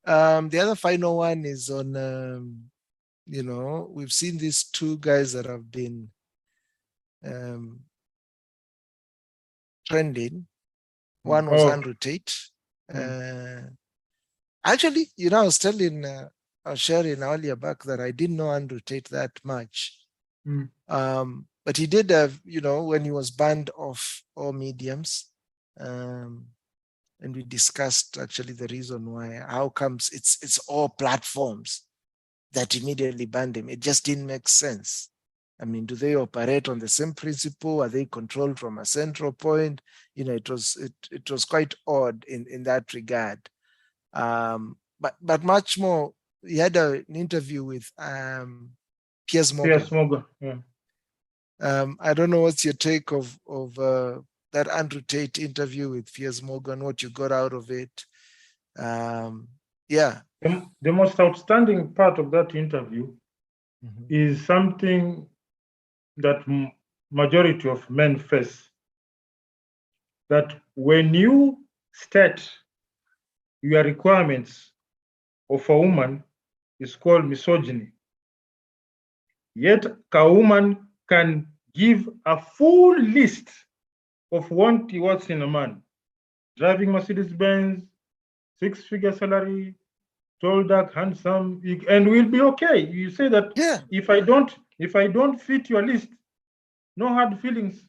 The other final one is on, we've seen these two guys that have been um, trending. One was Oh, Andrew Tate. mm, Actually, I was sharing earlier back that I didn't know Andrew Tate that much. mm, But he did have, when he was banned off all mediums, and we discussed actually the reason why, how comes it's all platforms that immediately banned him. It just didn't make sense. I mean, do they operate on the same principle? Are they controlled from a central point? It was quite odd in that regard. But much more, he had an interview with Piers Piers Morgan. Morgan. Yeah. I don't know what's your take of that Andrew Tate interview with Piers Morgan, what you got out of it. Yeah. The most outstanding part of that interview Mhm. is something that majority of men face. That when you state your requirements of a woman is called misogyny. Yet a woman can give a full list of what he wants in a man. Driving Mercedes-Benz, six-figure salary, tall, dark, handsome, and we'll be okay. You say that Yeah. if I don't fit your list, no hard feelings,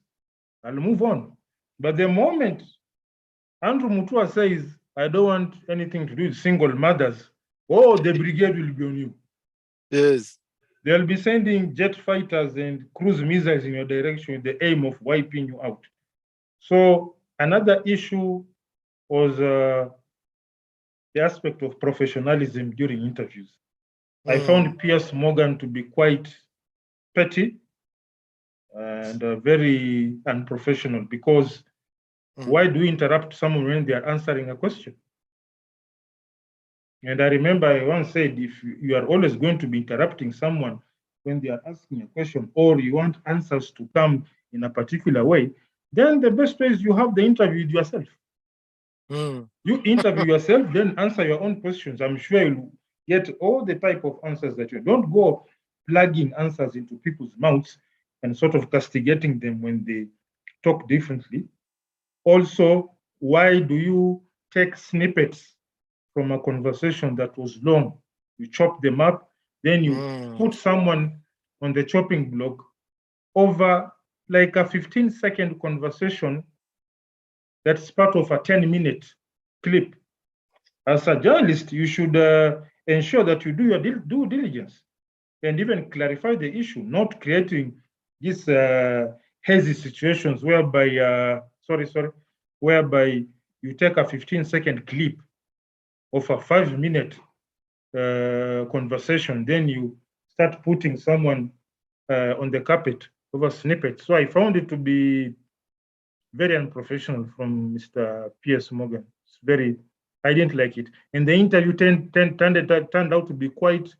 I'll move on. But the moment Andrew Mutua says, I don't want anything to do with single mothers, oh, the brigade will be on you. Yes. They'll be sending jet fighters and cruise missiles in your direction with the aim of wiping you out. So another issue was the aspect of professionalism during interviews. I Mm. found Piers Morgan to be quite petty and very unprofessional because Mm. why do you interrupt someone when they are answering a question? And I remember I once said, if you are always going to be interrupting someone when they are asking a question or you want answers to come in a particular way, then the best way is you have the interview with yourself. Mm. You interview yourself, then answer your own questions. I'm sure you'll get all the type of answers that you don't go plugging answers into people's mouths and sort of castigating them when they talk differently. Also, why do you take snippets from a conversation that was long? You chop them up, then you Mm. put someone on the chopping block over like a 15-second conversation that's part of a 10-minute clip. As a journalist, you should ensure that you do your due diligence and even clarify the issue, not creating these hazy situations whereby you take a 15-second clip of a 5-minute conversation, then you start putting someone on the carpet over snippet. So I found it to be very unprofessional from Mr. Piers Morgan. It's very, I didn't like it. And the interview turned out to be quite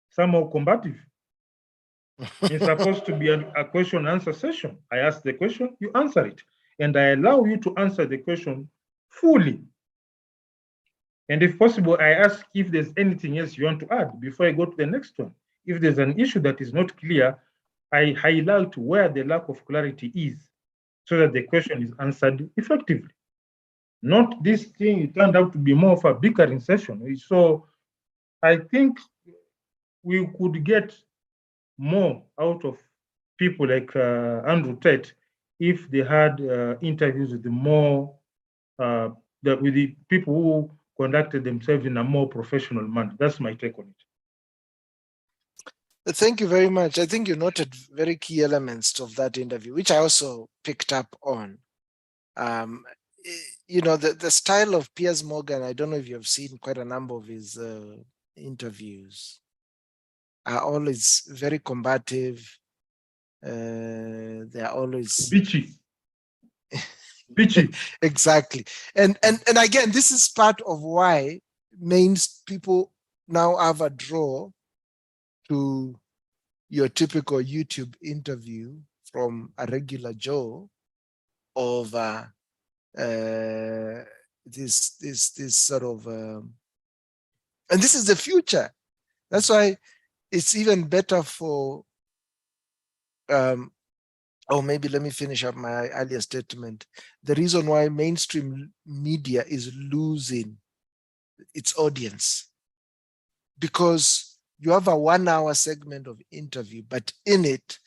somehow combative. It's supposed to be a question answer session. I ask the question, you answer it. And I allow you to answer the question fully. And if possible, I ask if there's anything else you want to add before I go to the next one. If there's an issue that is not clear, I highlight where the lack of clarity is so that the question is answered effectively. Not this thing, it turned out to be more of a bickering session. So I think we could get more out of people like Andrew Tate if they had interviews with the more with the people who conducted themselves in a more professional manner. That's my take on it. Thank you very much. I think you noted very key elements of that interview, which I also picked up on. The style of Piers Morgan, I don't know if you've seen quite a number of his interviews, are always very combative. They're always Bitchy. Bitchy. exactly. And again, this is part of why people now have a draw to your typical YouTube interview from a regular Joe of this sort of And this is the future. That's why it's even better for, or maybe let me finish up my earlier statement. The reason why mainstream media is losing its audience, because you have a 1 hour segment of interview, but in it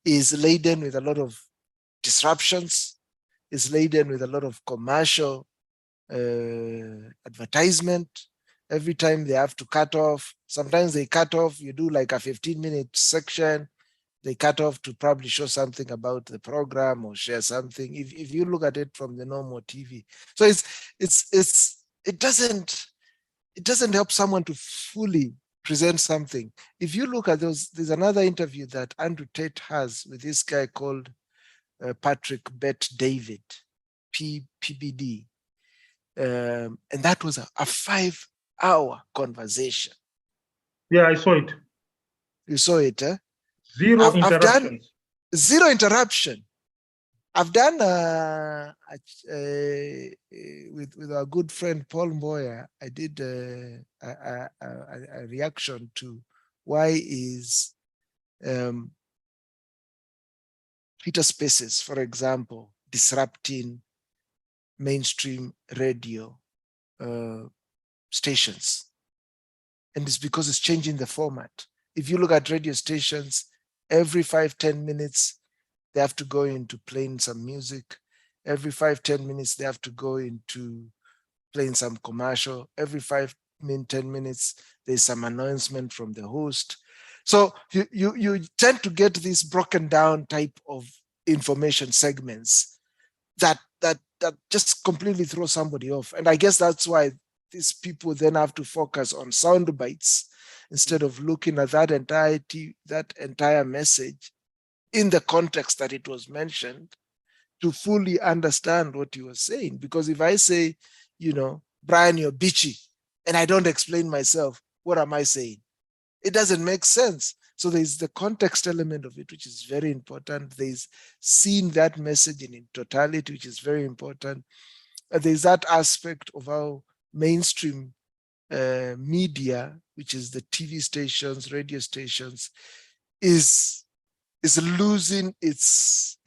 is laden with a lot of disruptions, is laden with a lot of commercial advertisement. Every time they have to cut off, sometimes they cut off, you do like a 15-minute section, they cut off to probably show something about the program or share something. If you look at it from the normal TV, so it doesn't help someone to fully present something. If you look at those, there's another interview that Andrew Tate has with this guy called Patrick Bet David, PBD. And that was a 5-hour conversation. Yeah, I saw it. You saw it, eh? Zero I've done interruptions. zero interruption. I've done with our good friend Paul Mboya. I did a reaction to why is Twitter Spaces, for example, disrupting mainstream radio stations. And it's because it's changing the format. If you look at radio stations, every 5-10 minutes, they have to go into playing some music. Every 5-10 minutes, they have to go into playing some commercial. Every 5-10 minutes, there's some announcement from the host. So you tend to get these broken down type of information segments that just completely throw somebody off. And I guess that's why these people then have to focus on sound bites instead of looking at that entire message in the context that it was mentioned to fully understand what you were saying. Because if I say, Brian, you're bitchy, and I don't explain myself, what am I saying? It doesn't make sense. So there's the context element of it, which is very important. There's seeing that message in totality, which is very important. There's that aspect of how mainstream media, which is the TV stations, radio stations, is losing its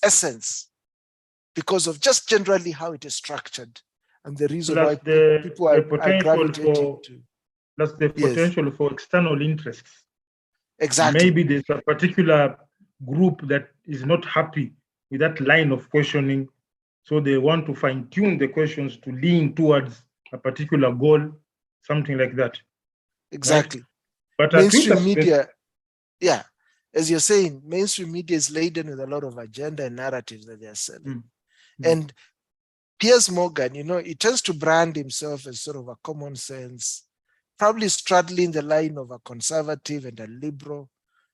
essence because of just generally how it is structured, and the reason why people are gravitating to. That's the potential for external interests. Exactly. Maybe there's a particular group that is not happy with that line of questioning, so they want to fine-tune the questions to lean towards a particular goal, something like that. Exactly. Right? But mainstream media, as you're saying, mainstream media is laden with a lot of agenda and narratives that they're selling. And Piers Morgan, he tends to brand himself as sort of a common sense, probably straddling the line of a conservative and a liberal.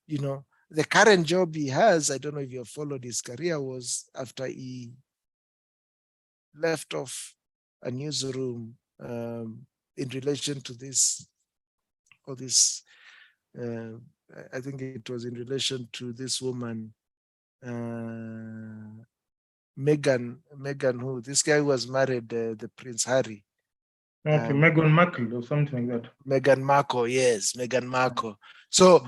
The current job he has, I don't know if you followed his career, was after he left off a newsroom in relation to this, I think it was in relation to this woman, Meghan, who this guy who was married, the Prince Harry. Okay, Meghan Markle or something like that. Meghan Markle, yes, Meghan Markle. So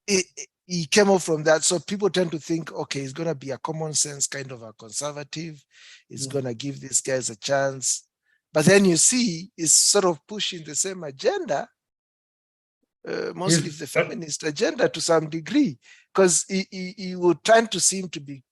he came off from that. So people tend to think, okay, he's going to be a common sense kind of a conservative. He's going to give these guys a chance. But then you see, he's sort of pushing the same agenda, mostly the feminist agenda to some degree, because he would tend to seem to be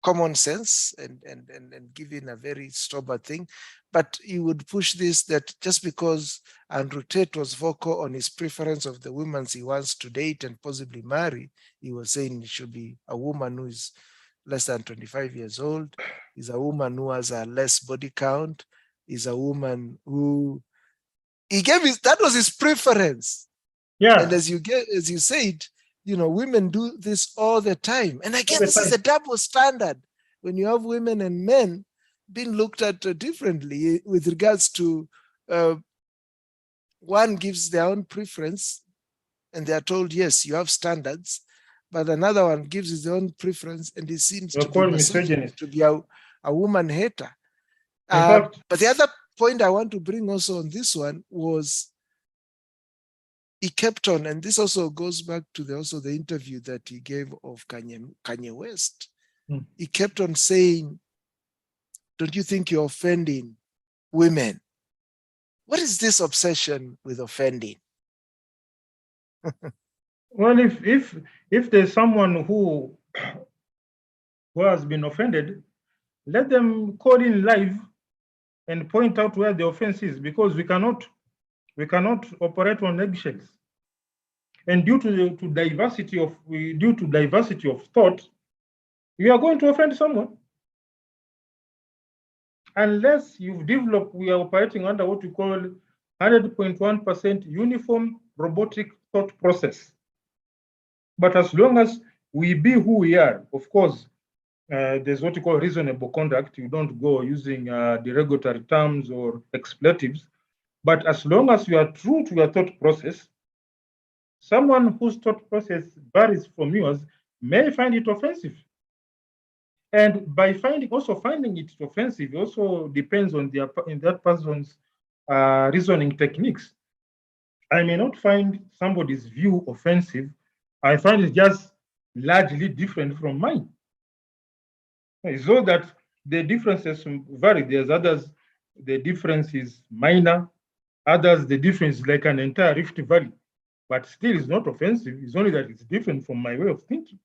common sense and giving a very sober thing. But he would push this, that just because Andrew Tate was vocal on his preference of the women he wants to date and possibly marry, he was saying it should be a woman who is less than 25 years old, is a woman who has a less body count, is a woman who that was his preference. Yeah. And as you said, women do this all the time. And I guess this is a double standard when you have women and men being looked at differently with regards to one gives their own preference and they are told, yes, you have standards, but another one gives his own preference and he seems to be misogynist, to be a woman hater. But the point I want to bring also on this one was he kept on, and this also goes back to the interview that he gave of Kanye West. He kept on saying, don't you think you're offending women? What is this obsession with offending? Well, if there's someone who has been offended, let them call in live and point out where the offense is, because we cannot operate on eggshells. And due to diversity of thought, we are going to offend someone. Unless you've developed, we are operating under what we call 100.1% uniform robotic thought process. But as long as we be who we are, of course, there's what you call reasonable conduct. You don't go using derogatory terms or expletives. But as long as you are true to your thought process, someone whose thought process varies from yours may find it offensive. And by finding it offensive also depends on that person's reasoning techniques. I may not find somebody's view offensive. I find it just largely different from mine. So that the differences vary. There's others, the difference is minor. Others, the difference is like an entire Rift Valley. But still, it's not offensive. It's only that it's different from my way of thinking.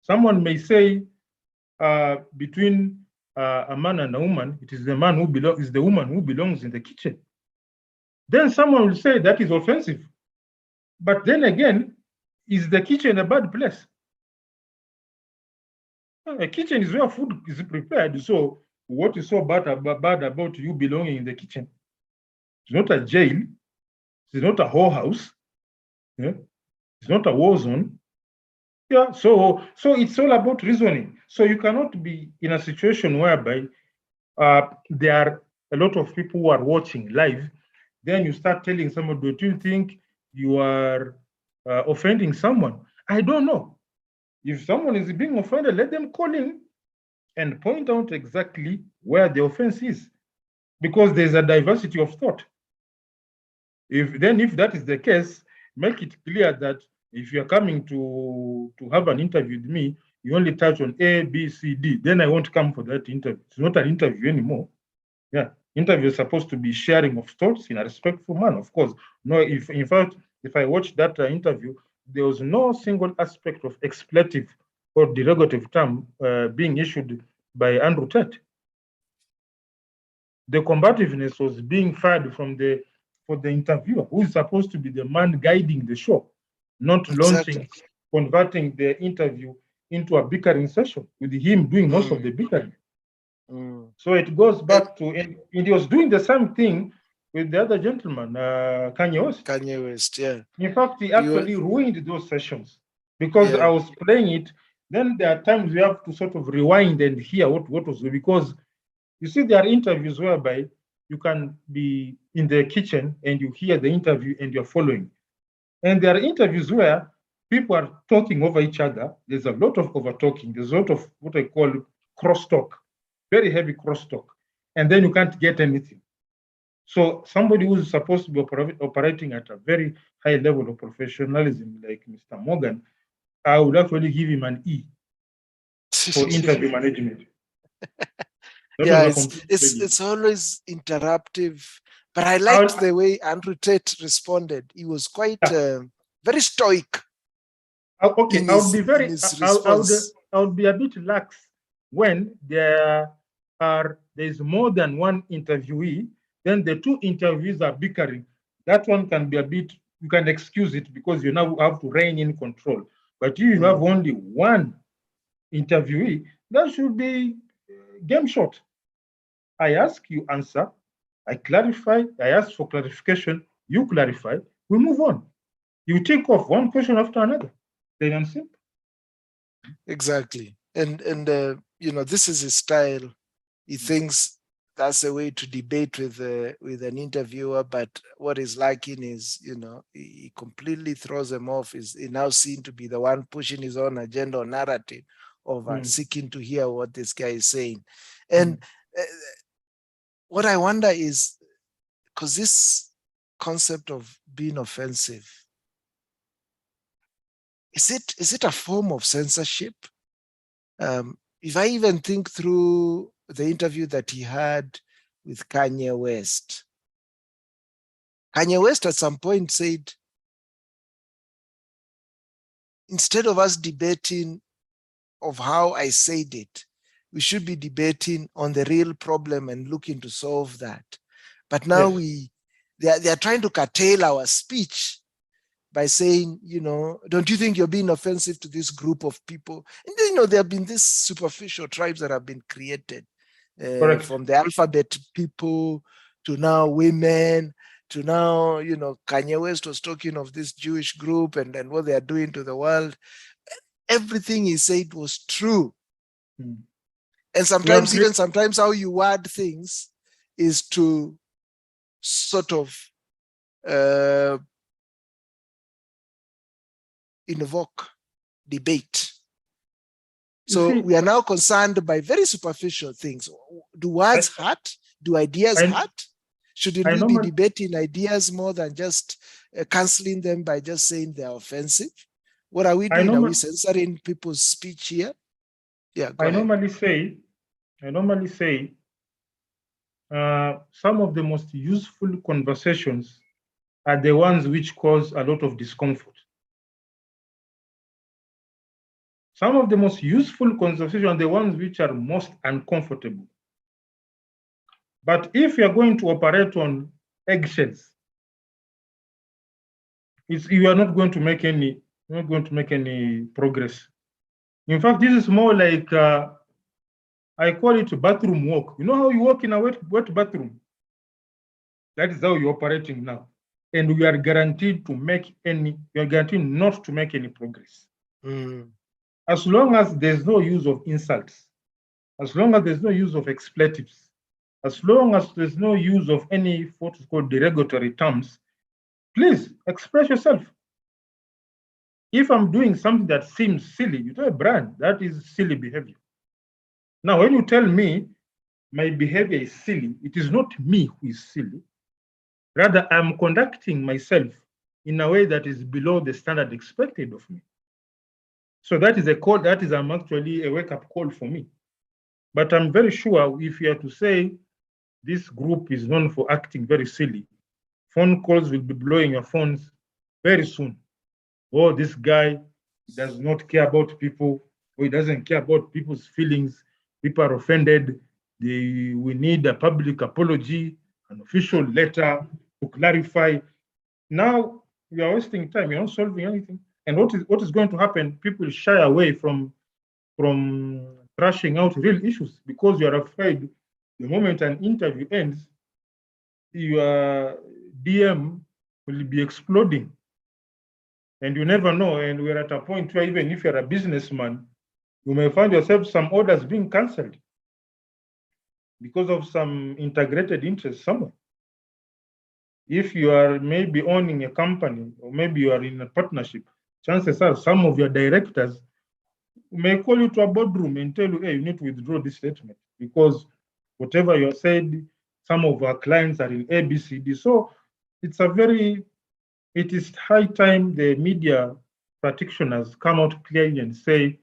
Someone may say, between a man and a woman, it is the woman who belongs in the kitchen. Then someone will say that is offensive. But then again, is the kitchen a bad place? A kitchen is where food is prepared. So what is so bad about you belonging in the kitchen? It's not a jail. It's not a whorehouse. Yeah? It's not a war zone. Yeah, so it's all about reasoning. So you cannot be in a situation whereby there are a lot of people who are watching live. Then you start telling someone, do you think you are offending someone? I don't know. If someone is being offended, let them call in and point out exactly where the offense is, because there's a diversity of thought. If that is the case, make it clear that if you're coming to have an interview with me, you only touch on A, B, C, D. Then I won't come for that interview. It's not an interview anymore. Yeah, interview is supposed to be sharing of thoughts in a respectful manner, of course. No, if I watched that interview, there was no single aspect of expletive or derogative term being issued by Andrew Tate. The combativeness was being fired for the interviewer, who is supposed to be the man guiding the show, not Exactly. converting the interview into a bickering session with him doing most of the bickering. So it goes back to, and he was doing the same thing with the other gentleman, Kanye West. Kanye West, yeah. In fact, he actually ruined those sessions because I was playing it. Then there are times we have to sort of rewind and hear what was, because you see, there are interviews whereby you can be in the kitchen and you hear the interview and you're following. And there are interviews where people are talking over each other. There's a lot of over talking. There's a lot of what I call crosstalk, very heavy crosstalk. And then you can't get anything. So somebody who's supposed to be operating at a very high level of professionalism, like Mr. Morgan, I would actually give him an E for interview management. Yeah, it's always interruptive, but I liked the way Andrew Tate responded. He was quite very stoic. Okay, I would be a bit lax when there's more than one interviewee. Then the two interviewees are bickering. That one can be a bit, you can excuse it because you now have to rein in control. But if you have only one interviewee, that should be game shot. I ask, you answer. I clarify. I ask for clarification. You clarify. We move on. You take off one question after another. Plain and simple. Exactly. And this is his style. He thinks that's a way to debate with an interviewer, but what he's lacking is, he completely throws them off. He's now seen to be the one pushing his own agenda or narrative over seeking to hear what this guy is saying. And what I wonder is, because this concept of being offensive, is it a form of censorship? If I even think through the interview that he had with Kanye West, Kanye West at some point said, instead of us debating of how I said it, we should be debating on the real problem and looking to solve that. But now Yes. they are trying to curtail our speech by saying, don't you think you're being offensive to this group of people? And there have been these superficial tribes that have been created, Correct. from the alphabet people to now women to now, Kanye West was talking of this Jewish group and what they are doing to the world. Everything he said was true. Mm. And sometimes how you word things is to sort of invoke debate. So we are now concerned by very superficial things. Do words hurt? Do ideas hurt? Shouldn't we be debating ideas more than just canceling them by just saying they're offensive? What are we doing? Are we censoring people's speech here? Yeah, go ahead. I normally say some of the most useful conversations are the ones which cause a lot of discomfort. Some of the most useful conversations are the ones which are most uncomfortable. But if you're going to operate on eggshells, you are not going to make any progress. In fact, this is more like I call it bathroom walk. You know how you walk in a wet bathroom? That is how you're operating now. And we are guaranteed not to make any progress. Mm. As long as there's no use of insults, as long as there's no use of expletives, as long as there's no use of any what is called derogatory terms, please express yourself. If I'm doing something that seems silly, you tell a brand that is silly behavior. Now, when you tell me my behavior is silly, it is not me who is silly. Rather, I'm conducting myself in a way that is below the standard expected of me. So that is actually a wake-up call for me. But I'm very sure if you are to say this group is known for acting very silly, phone calls will be blowing your phones very soon. Oh, this guy does not care about people, or he doesn't care about people's feelings. People are offended. We need a public apology, an official letter to clarify. Now we are wasting time. You're not solving anything. And what is going to happen? People shy away from thrashing out real issues because you are afraid the moment an interview ends, your DM will be exploding. And you never know. And we're at a point where even if you're a businessman, you may find yourself some orders being cancelled because of some integrated interest somewhere. If you are maybe owning a company or maybe you are in a partnership, chances are some of your directors may call you to a boardroom and tell you, hey, you need to withdraw this statement because whatever you said, some of our clients are in ABCD. So it is high time the media practitioners come out clearly and say,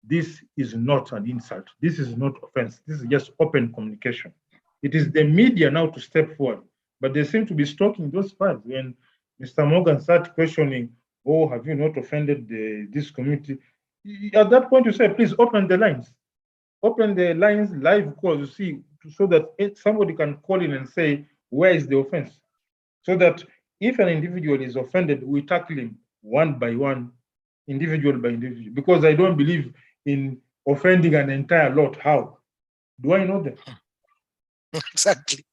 this is not an insult. This is not offense. This is just open communication. It is the media now to step forward, but they seem to be stalking those parts. When Mr. Morgan started questioning, oh, have you not offended this community? At that point, you say, please open the lines. Open the lines, live calls, you see, so that somebody can call in and say, where is the offense? So that if an individual is offended, we tackle him one by one, individual by individual, because I don't believe in offending an entire lot. How? Do I know that? Exactly.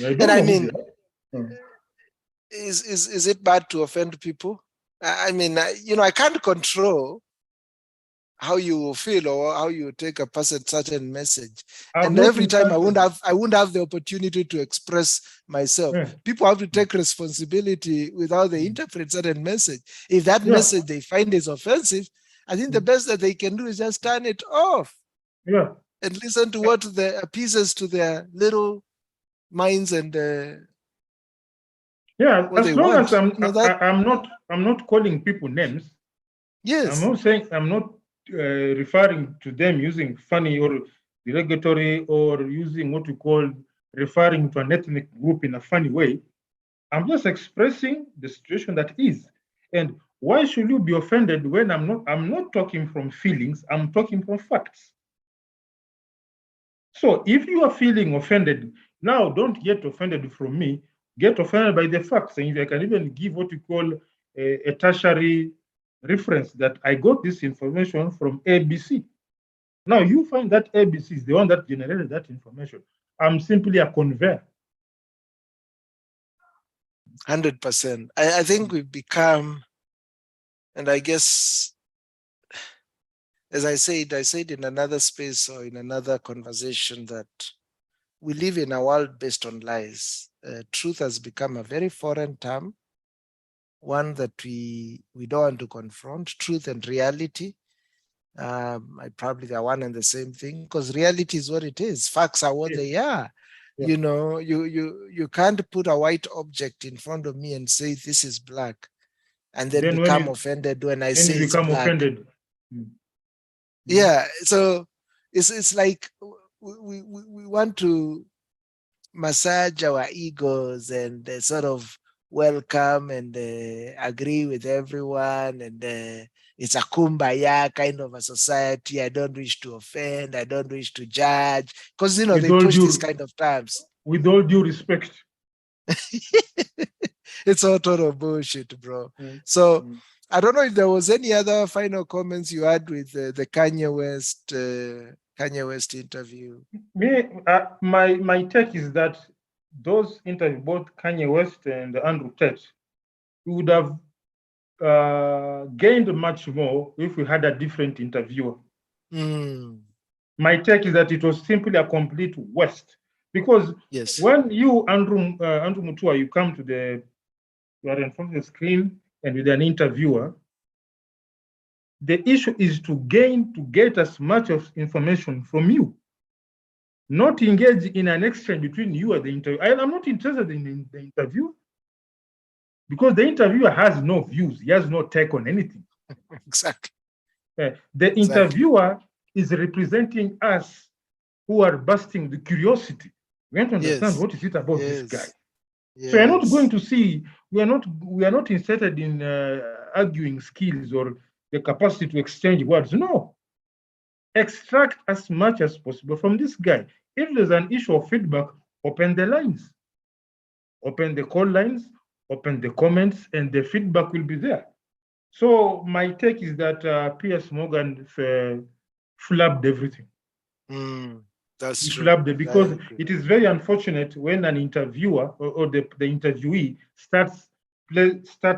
And I mean, is it bad to offend people? I mean, I can't control how you feel or how you take a certain message. And every time I wouldn't have the opportunity to express myself. People have to take responsibility with how they interpret certain message. If that message they find is offensive, I think the best that they can do is just turn it off. Yeah. And listen to what appeases to their little minds and Yeah, what as they long as want. You know that? I'm not calling people names. I'm Yes, not saying I'm not referring to them using funny or derogatory or using what we call referring to an ethnic group in a funny way. I'm just expressing the situation that is. And why should you be offended when I'm not talking from feelings, I'm talking from facts. So if you are feeling offended, now don't get offended from me, get offended by the facts. And if I can even give what we call a tertiary reference that I got this information from ABC. Now you find that ABC is the one that generated that information. I'm simply a conveyor. 100%. I think we've become, and I guess, as I said in another space or in another conversation that we live in a world based on lies. Truth has become a very foreign term, one that we don't want to confront. Truth and reality, probably they're one and the same thing, because reality is what it is. Facts are what Yes. they are. Yeah. You know, you can't put a white object in front of me and say this is black, and then become offended when I say you it's become black. offended. Yeah, so it's like we want to massage our egos and sort of welcome and agree with everyone, and it's a kumbaya kind of a society. I don't wish to offend, I don't wish to judge, because they push these kind of terms. With all due respect. It's all total bullshit, bro. So I don't know if there was any other final comments you had with the Kanye West interview. My take is that those interviews, both Kanye West and Andrew Tate, we would have gained much more if we had a different interviewer. My take is that it was simply a complete waste, because when you, Andrew Mutua, you come to you are in front of the screen and with an interviewer, the issue is to get as much of information from you, not engage in an exchange between you and the interviewer. I'm not interested in the interview, because the interviewer has no views, he has no take on anything. Exactly. The interviewer is representing us who are busting the curiosity. We want to understand what is it about this guy. So you're not going to see, we are not interested in arguing skills or the capacity to exchange words. No. Extract as much as possible from this guy. If there's an issue of feedback, open the lines, open the call lines, open the comments, and the feedback will be there. So my take is that Piers Morgan flubbed everything. That's he true. Flubbed it, because it is very unfortunate when an interviewer or the interviewee start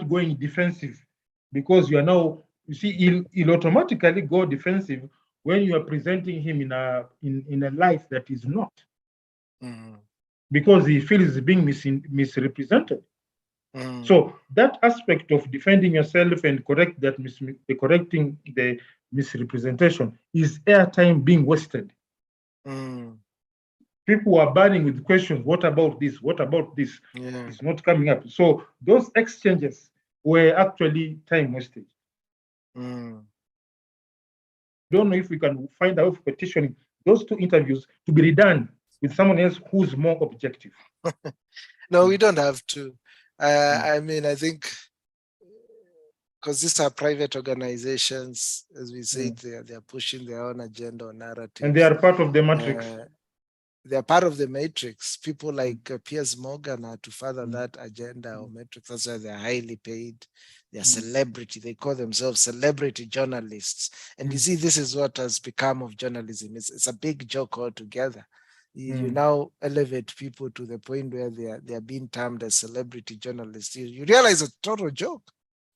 going defensive, because you see he'll automatically go defensive when you are presenting him in a light that is not, because he feels he's being misrepresented. So that aspect of defending yourself and correcting the misrepresentation is airtime being wasted. People are burning with questions. What about this? What about this? It's not coming up. So those exchanges were actually time wasted. Don't know if we can find out of petitioning those two interviews to be redone with someone else who's more objective. No, we don't have to. I mean, I think because these are private organizations, as we said, they are pushing their own agenda or narrative. And they are part of the matrix. They are part of the matrix. People like Piers Morgan are to further that agenda or matrix. That's why they're highly paid. They're celebrity. They call themselves celebrity journalists. And you see, this is what has become of journalism. It's a big joke altogether. You now elevate people to the point where they are being termed as celebrity journalists. You realize it's a total joke.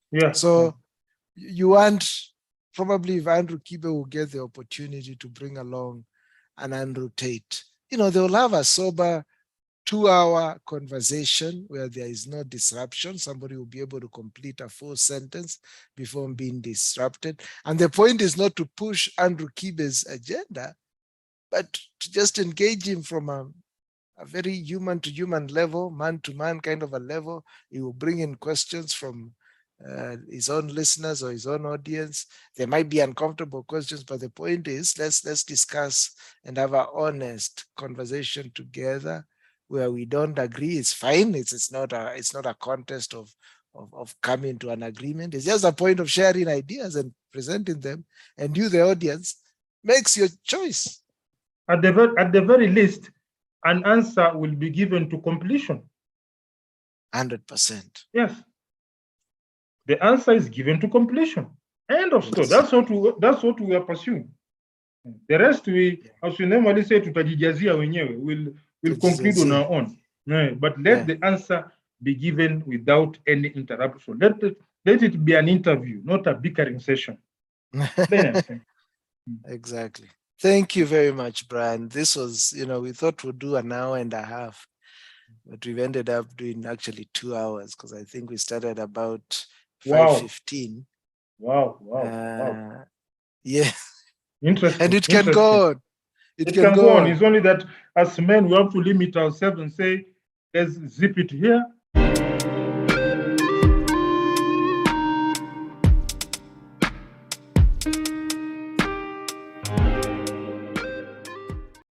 Yeah. So you want, probably if Andrew Kibe will get the opportunity to bring along an Andrew Tate, they'll have a sober 2-hour conversation where there is no disruption. Somebody will be able to complete a full sentence before being disrupted. And the point is not to push Andrew Kibe's agenda, but to just engage him from a very human to human level, man to man kind of a level. He will bring in questions from his own listeners or his own audience. There might be uncomfortable questions, but the point is, let's discuss and have an honest conversation together. Where we don't agree, it's fine. It's not a contest of coming to an agreement. It's just a point of sharing ideas and presenting them, and you, the audience, makes your choice. At the very least, an answer will be given to completion. 100%. Yes. The answer is given to completion. End of story. Yes. That's what we are pursuing. The rest as we normally say, tutajijazia wenyewe. We'll conclude on our own. But let the answer be given without any interruption. Let it be an interview, not a bickering session. Exactly. Thank you very much, Brian. This was, we thought we'd do an hour and a half, but we've ended up doing actually 2 hours because I think we started about 5:15. Wow. Yeah. Interesting. And it can go on. It can go on. It's only that as men, we have to limit ourselves and say, let's zip it here.